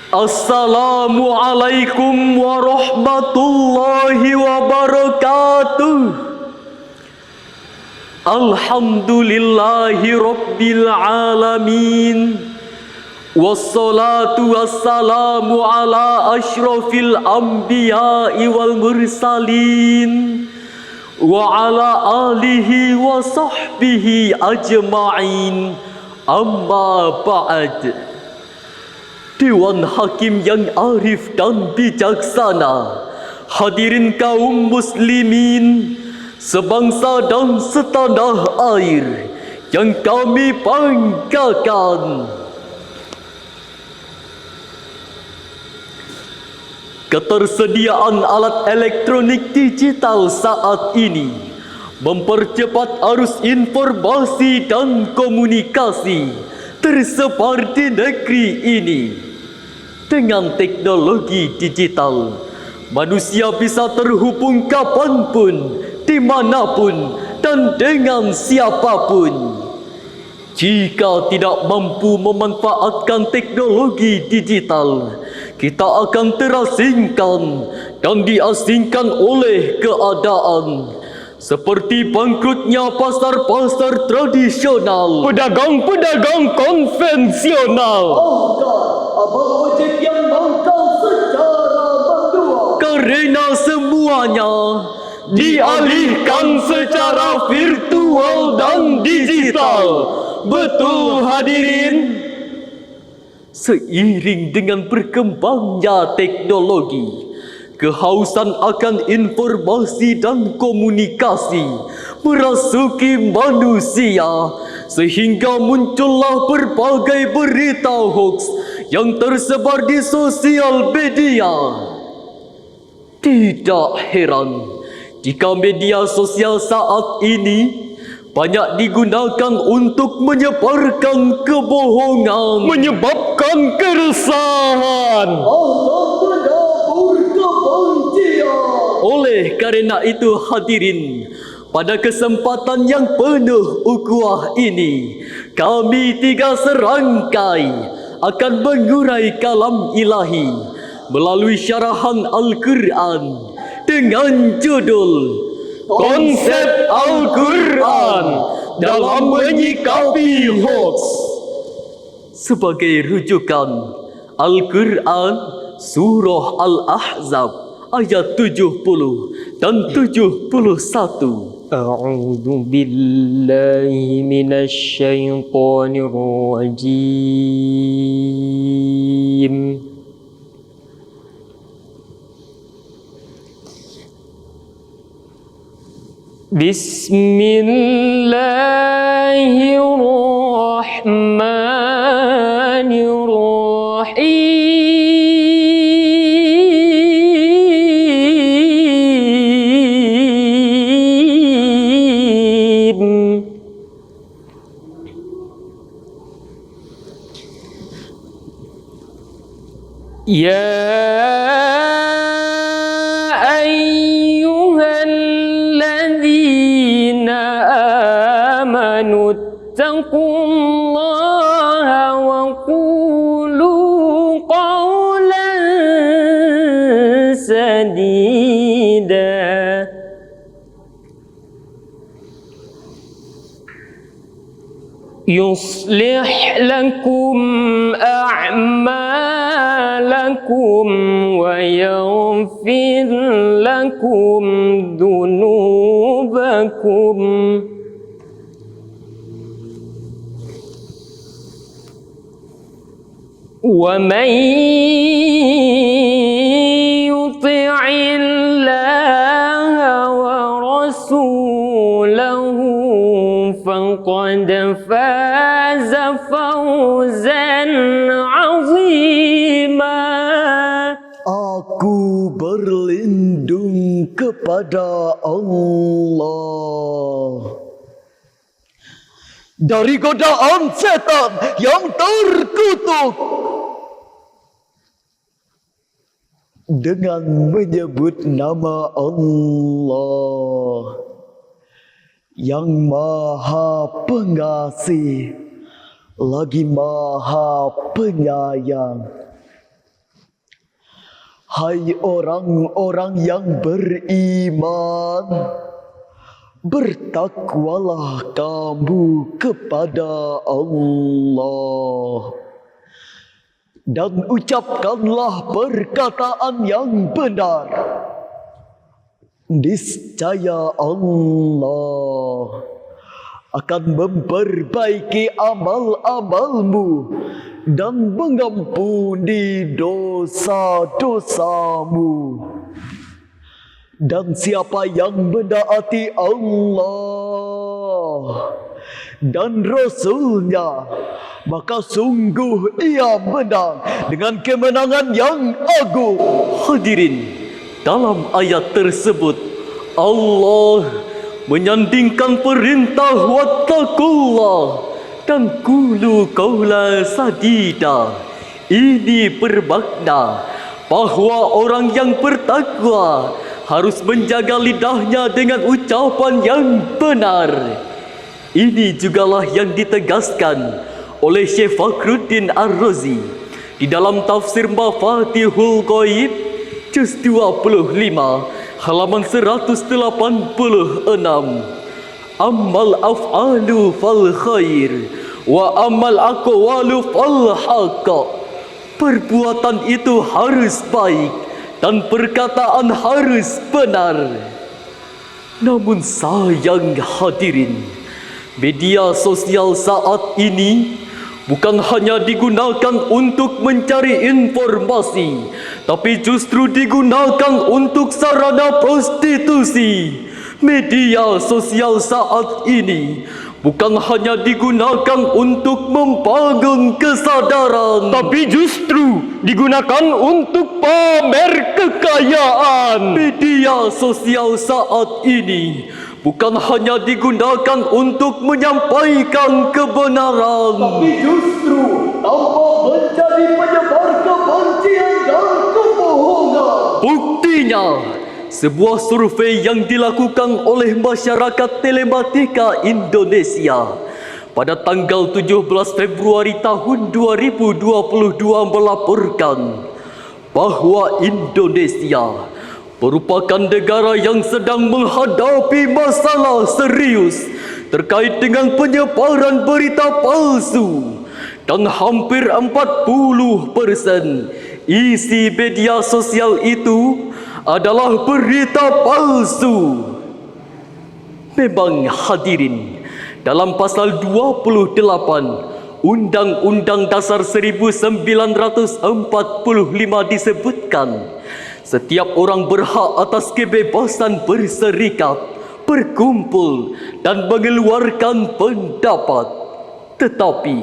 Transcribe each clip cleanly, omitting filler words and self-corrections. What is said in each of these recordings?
Assalamualaikum warahmatullahi wabarakatuh. Alhamdulillahi rabbil alamin. Wassalatu wassalamu ala asyrafil anbiya'i wal mursalin wa ala alihi wa sahbihi ajma'in. Amma ba'd. Dewan Hakim yang arif dan bijaksana, hadirin kaum muslimin sebangsa dan setanah air yang kami banggakan. Ketersediaan alat elektronik digital saat ini mempercepat arus informasi dan komunikasi tersebar di negeri ini. Dengan teknologi digital, manusia bisa terhubung kapanpun, dimanapun, dan dengan siapapun. Jika tidak mampu memanfaatkan teknologi digital, kita akan terasingkan dan diasingkan oleh keadaan. Seperti bangkrutnya pasar-pasar tradisional, pedagang-pedagang konvensional, abang ojek yang mangkal secara mendua, karena semuanya dialihkan secara virtual dan digital. Betul hadirin? Seiring dengan berkembangnya teknologi, kehausan akan informasi dan komunikasi merasuki manusia, sehingga muncullah berbagai berita hoax yang tersebar di sosial media. Tidak heran jika media sosial saat ini banyak digunakan untuk menyebarkan kebohongan, menyebabkan keresahan, oleh karena itu hadirin, pada kesempatan yang penuh ukhuwah ini, kami tiga serangkai akan mengurai kalam ilahi melalui syarahan Al-Quran dengan judul Konsep Al-Quran dalam menyikapi hoax. Sebagai rujukan, Al-Quran Surah Al-Ahzab ayat 70 dan 71. A'udzu billahi minasy syaithanir rajim. Bismillahirrahmanirrahim. Ya ittaqullaha wa qulu qawlan sadida. Yuslih lakum a'malakum wa yaghfir lakum dhunubakum. وَمَنْ يُطِعِ اللَّهَ وَرَسُولَهُ فَقَدْ فَازَ فَوْزًا عَظِيمًا. Aku berlindung kepada Allah dari godaan setan yang terkutuk, dengan menyebut nama Allah yang Maha Pengasih lagi Maha Penyayang. Hai orang-orang yang beriman, bertakwalah kamu kepada Allah dan ucapkanlah perkataan yang benar. Niscaya Allah akan memperbaiki amal-amalmu dan mengampuni dosa-dosamu. Dan siapa yang menaati Allah dan Rasul-Nya, maka sungguh ia menang dengan kemenangan yang agung. Hadirin, dalam ayat tersebut Allah menyandingkan perintah wattaqullah dan qulu qawlan sadida. Ini bermakna bahawa orang yang bertakwa harus menjaga lidahnya dengan ucapan yang benar. Ini jugalah yang ditegaskan oleh Syekh Fakhruddin Ar-Razi di dalam tafsir Mafatihul Ghaib juz 25 halaman 186. Ammal af'alu fal khair wa ammal aqwalu fal haqq. Perbuatan itu harus baik dan perkataan harus benar. Namun sayang hadirin, media sosial saat ini bukan hanya digunakan untuk mencari informasi, tapi justru digunakan untuk sarana prostitusi. Media sosial saat ini bukan hanya digunakan untuk membangun kesadaran, tapi justru digunakan untuk pamer kekayaan. Media sosial saat ini bukan hanya digunakan untuk menyampaikan kebenaran, tapi justru tampak menjadi penyebar kebencian dan kebohongan. Buktinya, sebuah survei yang dilakukan oleh masyarakat telematika Indonesia pada tanggal 17 Februari tahun 2022 melaporkan bahawa Indonesia merupakan negara yang sedang menghadapi masalah serius terkait dengan penyebaran berita palsu, dan hampir 40% isi media sosial itu adalah berita palsu. Memang hadirin, dalam pasal 28 Undang-Undang Dasar 1945 disebutkan, setiap orang berhak atas kebebasan berserikat, berkumpul dan mengeluarkan pendapat. Tetapi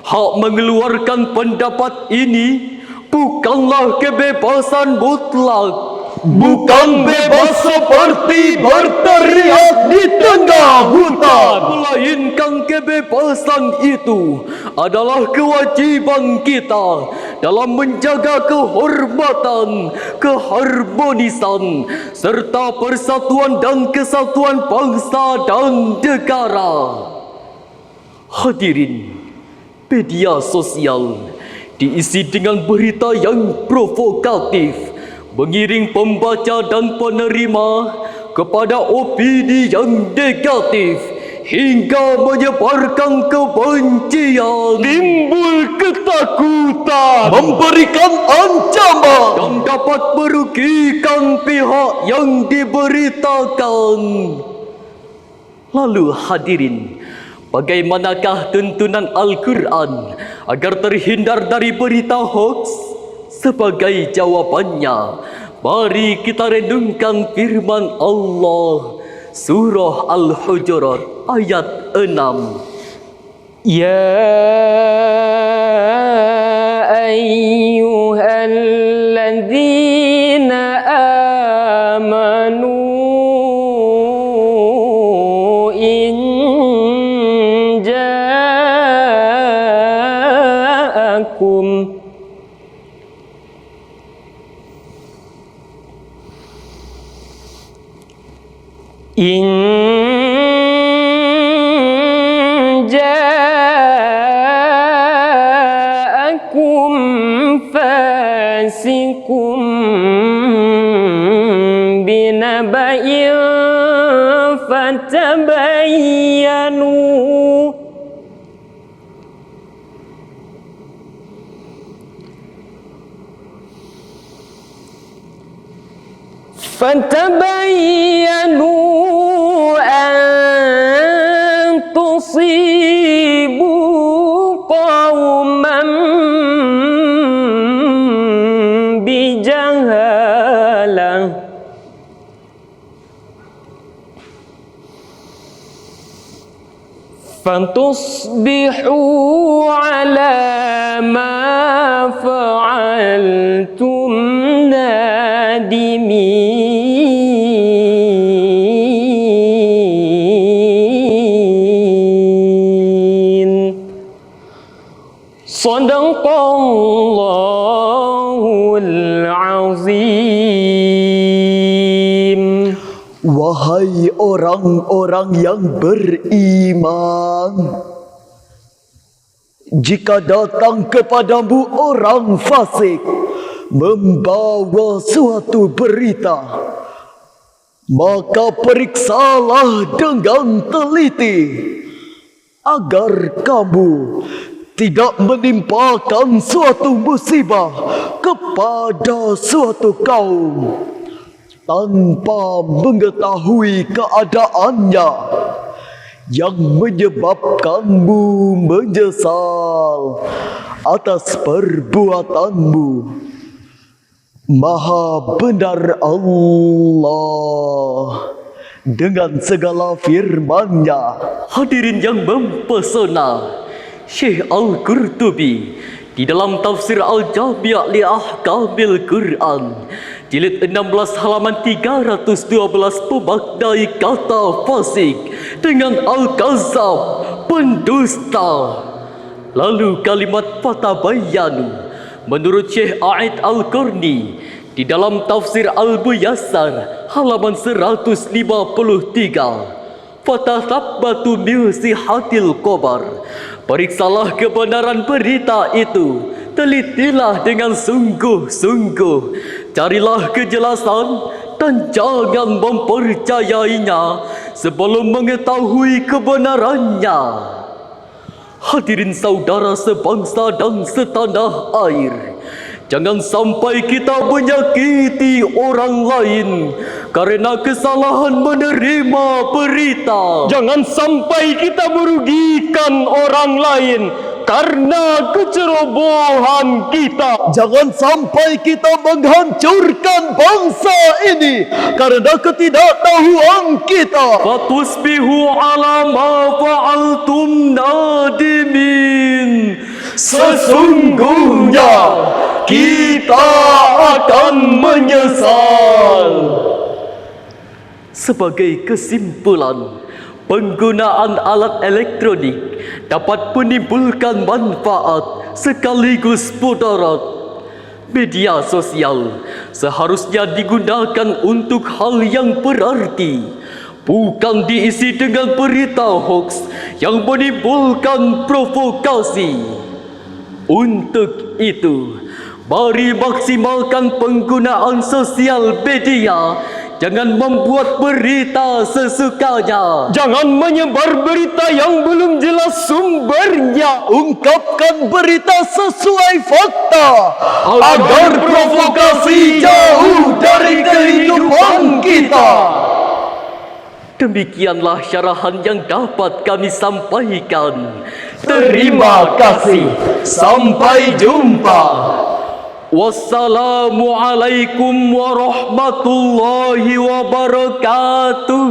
hak mengeluarkan pendapat ini bukanlah kebebasan mutlak. Bukan bebas seperti berteriak di tengah hutan, melainkan kebebasan itu adalah kewajiban kita dalam menjaga kehormatan, keharmonisan serta persatuan dan kesatuan bangsa dan negara. Hadirin, media sosial diisi dengan berita yang provokatif, mengiring pembaca dan penerima kepada opini yang negatif hingga menyebarkan kebencian, timbul ketakutan, memberikan ancaman dan dapat merugikan pihak yang diberitakan. Lalu hadirin, bagaimanakah tuntunan Al-Quran agar terhindar dari berita hoax? Sebagai jawabannya, mari kita renungkan firman Allah, Surah Al-Hujurat ayat 6. Ya ayyuhalladzina amanu in ja'akum in ja'akum fasikum فتبينوا أن تصيبوا قوما بجهالة فتصبحوا على ما فعلتم نادمين صدق الله العظيم. Wahai orang-orang yang beriman, jika datang kepadamu orang fasik membawa suatu berita, maka periksalah dengan teliti agar kamu tidak menimpakan suatu musibah kepada suatu kaum tanpa mengetahui keadaannya, yang menyebabkanmu menyesal atas perbuatanmu. Maha benar Allah dengan segala firman-Nya. Hadirin yang mempesona, Syekh Al-Qurtubi di dalam tafsir Al-Jami' li Ahkamil Quran jilid 16 halaman 312 memaknai kata fasik dengan al-kazab, pendusta. Lalu kalimat fatabayyanu menurut Syekh A'id Al-Qarni di dalam tafsir Al-Muyassar halaman 153, fatathabbatu min sihatil khabar, periksalah kebenaran berita itu, telitilah dengan sungguh-sungguh, carilah kejelasan dan jangan mempercayainya sebelum mengetahui kebenarannya. Hadirin saudara sebangsa dan setanah air, jangan sampai kita menyakiti orang lain karena kesalahan menerima berita. Jangan sampai kita merugikan orang lain karena kecerobohan kita. Jangan sampai kita menghancurkan bangsa ini karena ketidaktahuan kita. Fatusbihu ala ma fa'altum nadimin. Sesungguhnya kita akan menyesal. Sebagai kesimpulan, penggunaan alat elektronik dapat menimbulkan manfaat sekaligus mudarat. Media sosial seharusnya digunakan untuk hal yang berarti, bukan diisi dengan berita hoax yang menimbulkan provokasi. Untuk itu, mari maksimalkan penggunaan sosial media. Jangan membuat berita sesukanya. Jangan menyebar berita yang belum jelas sumbernya. Ungkapkan berita sesuai fakta agar provokasi jauh dari kehidupan kita. Demikianlah syarahan yang dapat kami sampaikan. Terima kasih. Sampai jumpa. Wassalamualaikum warahmatullahi wabarakatuh.